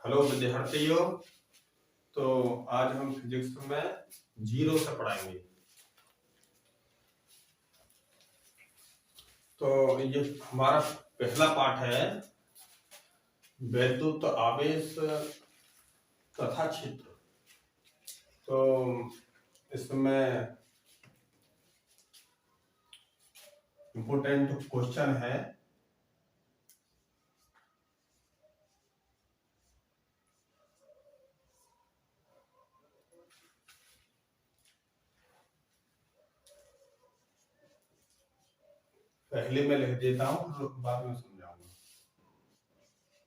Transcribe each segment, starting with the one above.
Hello विद्यार्थियों। तो आज हम फिजिक्स में जीरो से पढ़ाएंगे। तो ये हमारा पहला पाठ है वैद्युत आवेश तथा क्षेत्र। तो इसमें इम्पोर्टेंट क्वेश्चन है। पहले मैं लिख देता हूँ, फिर बाद में समझाऊंगा।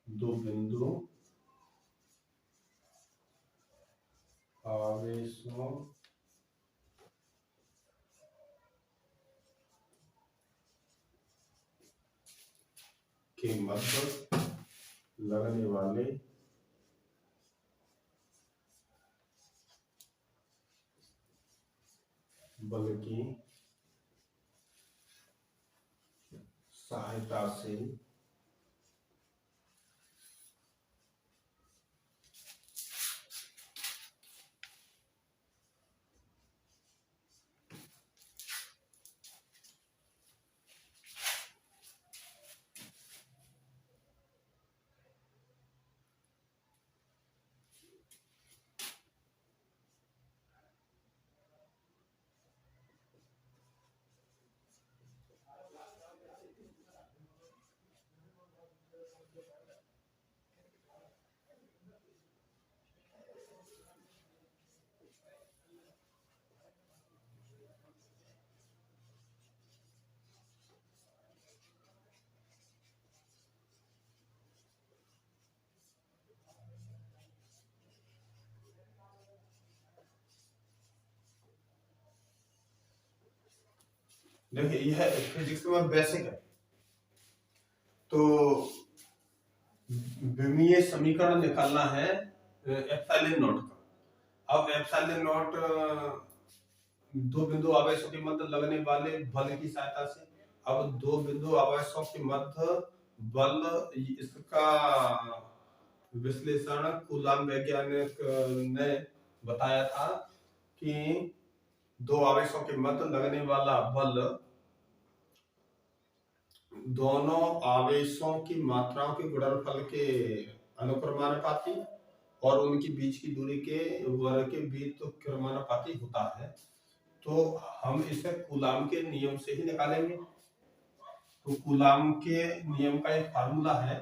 दो बिंदु आवेशों के मध्य लगने वाले बल की सहायता से देखिए, यह फिजिक्स में बेसिक है। तो विमीय समीकरण निकालना है एप्सिलॉन नॉट का। अब एप्सिलॉन नॉट दो बिंदु आवेशों के मध्य लगने वाले बल की सहायता से। अब दो बिंदु आवेशों के मध्य बल, इसका विश्लेषण कूलाम वैज्ञानिक ने बताया था कि दो आवेशों के मध्य लगने वाला बल दोनों आवेशों की मात्राओं के गुणनफल के अनुक्रमानुपाती और उनके बीच की दूरी के वर्ग के बीच तो क्रमानुपाती होता है। तो हम इसे कूलाम के नियम से ही निकालेंगे। तो कूलाम के नियम का एक फार्मूला है,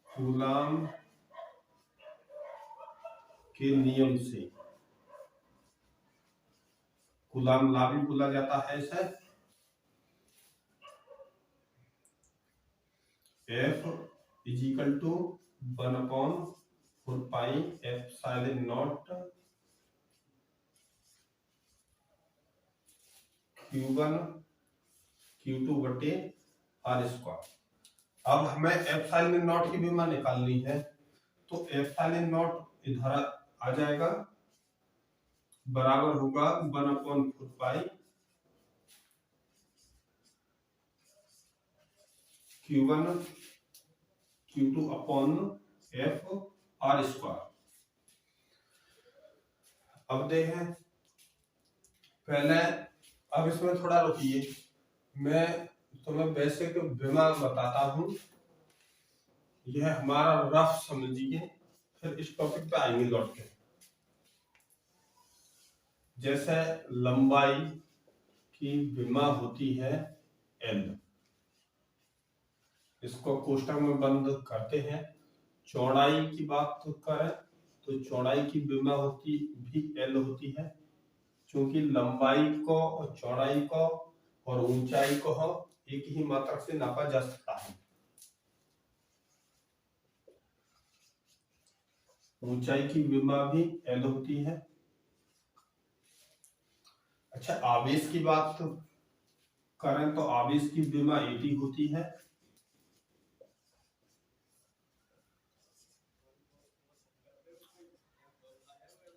कूलाम के नियम से, कूलाम लॉ भी बोला जाता है इसे। F is equal to 1/4 pi epsilon nought Q1 Q2 बटे R स्क्वायर। अब हमें एप्सिलॉन नॉट की विमा निकालनी है। तो एप्सिलॉन नॉट इधर आ जाएगा, बराबर होगा 1/4 पाई Q1 Q2 upon F R square. अब देखें पहले, अब इसमें थोड़ा रुकिए, मैं तुम्हें बेसिक विमा बताता हूं। यह हमारा रफ समझिए, फिर इस टॉपिक पे आएंगे लौट के। जैसे लंबाई की विमा होती है L, इसको कोष्टक में बंद करते हैं। चौड़ाई की बात करें तो चौड़ाई की विमा होती भी L होती है, क्योंकि लंबाई को और चौड़ाई को और ऊंचाई को एक ही मात्रक से नापा जा सकता है। ऊंचाई की विमा भी L होती है। अच्छा, आवेश की बात करें तो आवेश की विमा AT होती है।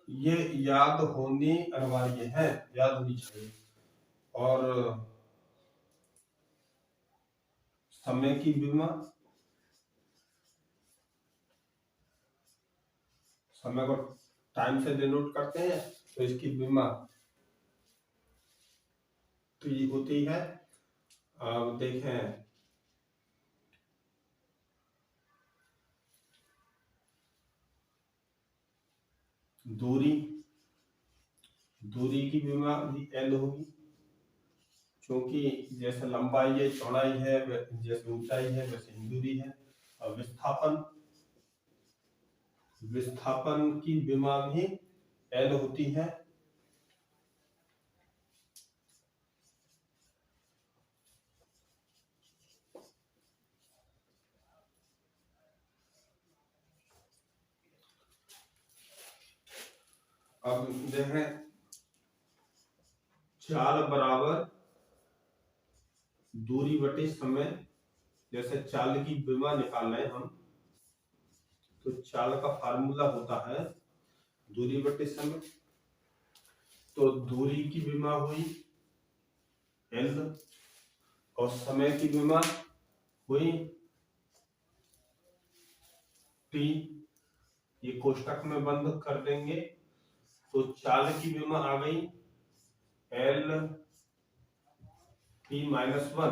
ये याद होनी अनिवार्य है, याद होनी चाहिए। और समय की विमा, समय को टाइम से डिनोट करते हैं, तो इसकी विमा तो ये होती है, अब देखें, दूरी, दूरी की विमा भी एल होगी, क्योंकि जैसे लंबाई है, चौड़ाई है, जैसे ऊंचाई है वैसे ही दूरी है। और विस्थापन, विस्थापन की विमा भी एल होती है। अब देखें, चाल बराबर दूरी बटे समय, जैसे चाल की विमा निकाल रहे हैं हम, तो चाल का फार्मूला होता है दूरी बटे समय। तो दूरी की विमा हुई एल और समय की विमा हुई टी, ये कोष्टक में बंद कर देंगे। तो चाल की विमा आ गई एल टी माइनस वन,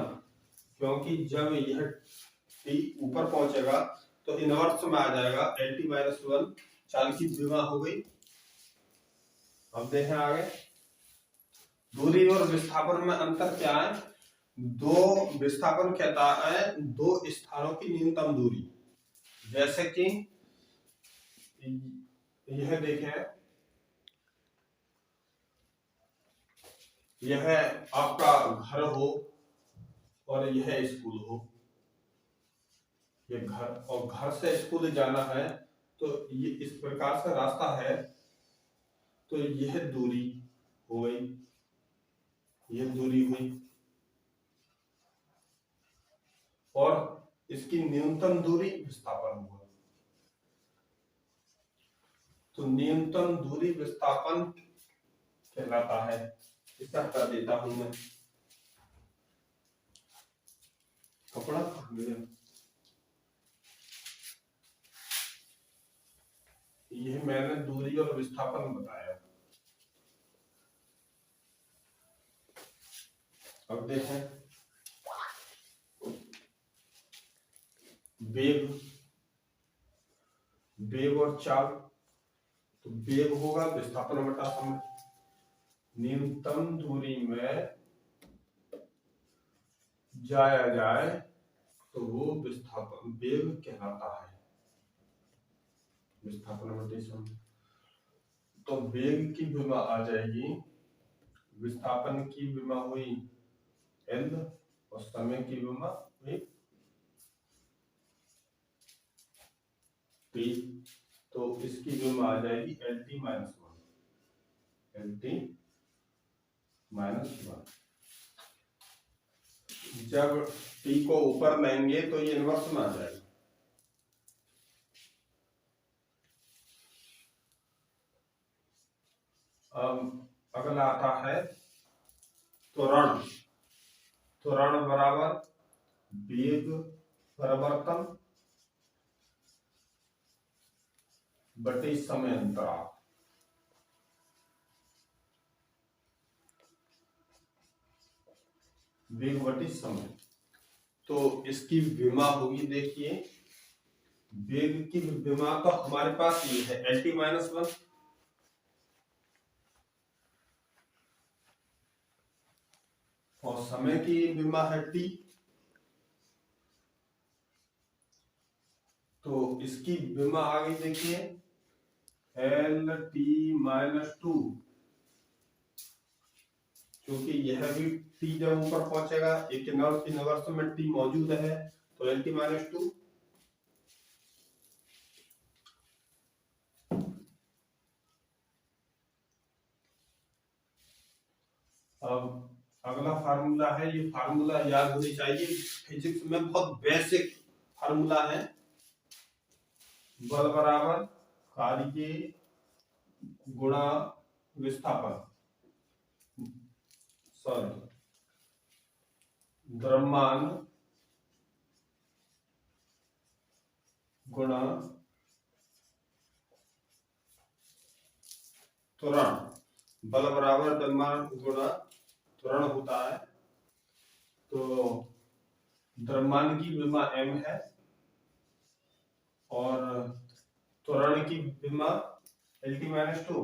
क्योंकि जब यह टी ऊपर पहुंचेगा तो इनवर्स में आ जाएगा एल टी माइनस वन, चाल की विमा हो गई। अब देखें आगे, दूरी और विस्थापन में अंतर क्या है? दो, विस्थापन कहता है दो स्थानों की न्यूनतम दूरी, जैसे कि यह देखें, यह आपका घर हो और यह स्कूल हो, ये घर, और घर से स्कूल जाना है तो ये इस प्रकार से रास्ता है, तो यह दूरी हो गई, यह दूरी हुई, और इसकी न्यूनतम दूरी विस्थापन हुआ। तो न्यूनतम दूरी विस्थापन कहलाता है। इसका कर देता हूं मैं, कपड़ा कहाँ गया? यह मैंने दूरी और विस्थापन बताया। अब देखें, वेग, वेग और चाल, तो वेग होगा विस्थापन बटा समय, न्यूनतम दूरी में जाया जाए तो वो विस्थापन वेग कहलाता है, विस्थापन बटे समय। तो वेग की विमा आ जाएगी, विस्थापन की विमा हुई एल और समय की विमा हुई टी, तो इसकी विमा आ जाएगी L T minus one, L T minus one. जब टी को ऊपर लेंगे तो ये इनवर्स में आ जाएगा। अब अगला आता है त्वरण, त्वरण बराबर वेग परिवर्तन बटे समय अंतराल। वेग बटे समय, तो इसकी विमा होगी, देखिए वेग की विमा तो हमारे पास ये है एल टी माइनस वन, और समय की विमा है टी, तो इसकी विमा आ गई, देखिए एल टी माइनस टू, क्योंकि यह भी टी जब ऊपर पहुंचेगा, एक इनवर्स में टी मौजूद है, तो एल टी माइनस टू। अब अगला फार्मूला है, ये फार्मूला याद होनी चाहिए, फिजिक्स में बहुत बेसिक फार्मूला है, बल बराबर कार्य गुणा विस्थापन, सॉरी द्रव्यमान गुणा त्वरण, बल बराबर द्रव्यमान गुणा त्वरण होता है। तो द्रव्यमान की विमा m है और त्वरण की विमा Lt-2।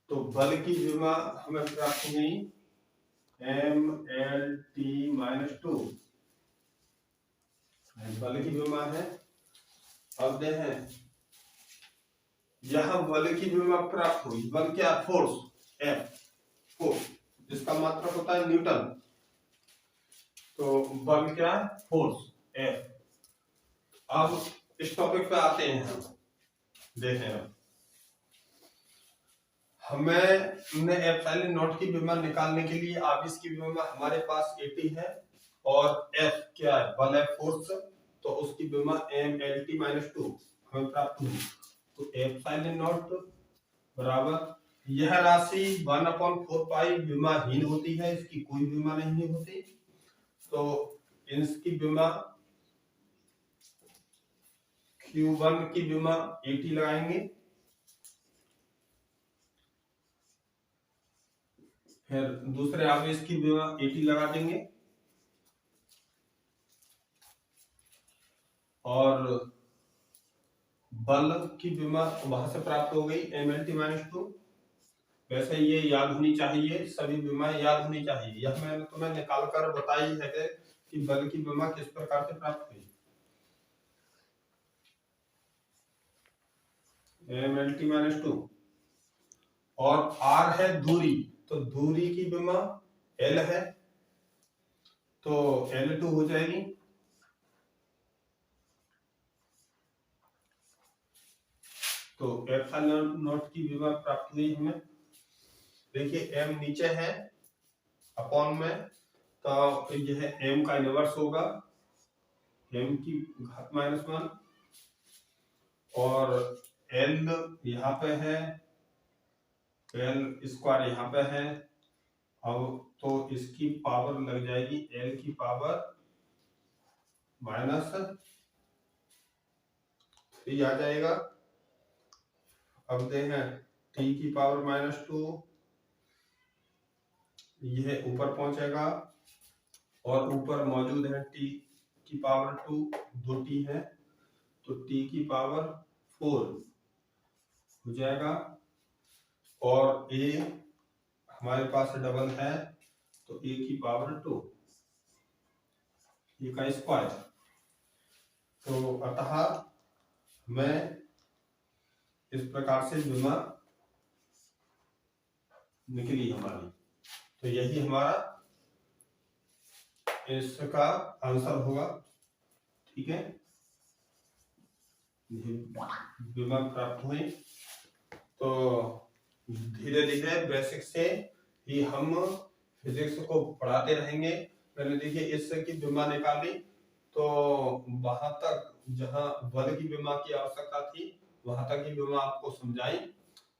तो बल की विमा हमें प्राप्त हुई mLt-2, बल की विमा है। अब देखें यहां बल की विमा प्राप्त हुई, बल क्या, फोर्स F, फोर्स जिसका मात्रक होता है न्यूटन। तो बल क्या, फोर्स F। अब इस टॉपिक पे आते हैं हम, देखें अब हमें एप्सिलॉन नॉट की विमा निकालने के लिए आवेश की विमा हमारे पास 80 है और F क्या है, बल है, फोर्स, तो उसकी विमा mLt-2 हमें प्राप्त हुई। तो एप्सिलॉन नॉट बराबर यह राशि 1/4 पाई विमाहीन होती है, इसकी कोई विमा नहीं होती। तो इसकी विमा Q1 की विमा 80 लगाएंगे, फिर दूसरे आवेश की विमा 80 लगा देंगे और बल की विमा वहां से प्राप्त हो गई mLt-2। वैसे ये याद होनी चाहिए, सभी विमाएं याद होनी चाहिए। यह मैंने तुम्हें निकाल कर बताई है कि बल की विमा किस प्रकार से प्राप्त हुई। mLt-2 और r है दूरी, तो दूरी की विमा l है, तो L2 हो जाएगी। तो एप्सिलॉन नॉट की विमा प्राप्त हुई हमें। देखिए m नीचे है अपॉन में, तो यह m का इनवर्स होगा, m की घात -1 और l यहाँ पे है, l स्क्वायर यहाँ पे है। अब तो इसकी पावर लग जाएगी l की पावर -3 आ जाएगा। अब देखें t की पावर -2, यह ऊपर पहुंचेगा और ऊपर मौजूद है t की पावर 2, 2t है, तो t की पावर 4 हो जाएगा और a हमारे पास डबल है, तो a की पावर 2, ये का स्क्वायर। तो अतः मैं इस प्रकार से विमा निकली हमारी। तो यही हमारा इसका आंसर होगा, ठीक है। विमा प्राप्त हुई। तो धीरे धीरे बेसिक से ही हम फिजिक्स को पढ़ाते रहेंगे। मैंने देखिए इससे की विमा निकाली, तो वहां तक जहां बल की विमा की आवश्यकता थी वहां तक की विमा आपको समझाई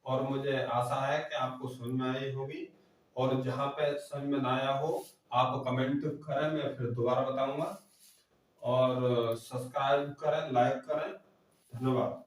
और मुझे आशा है कि आपको समझ में आई होगी। और जहां पे समझ में ना आया हो आप कमेंट करें, मैं फिर दोबारा बताऊंगा। और सब्सक्राइब करें, लाइक करें। धन्यवाद।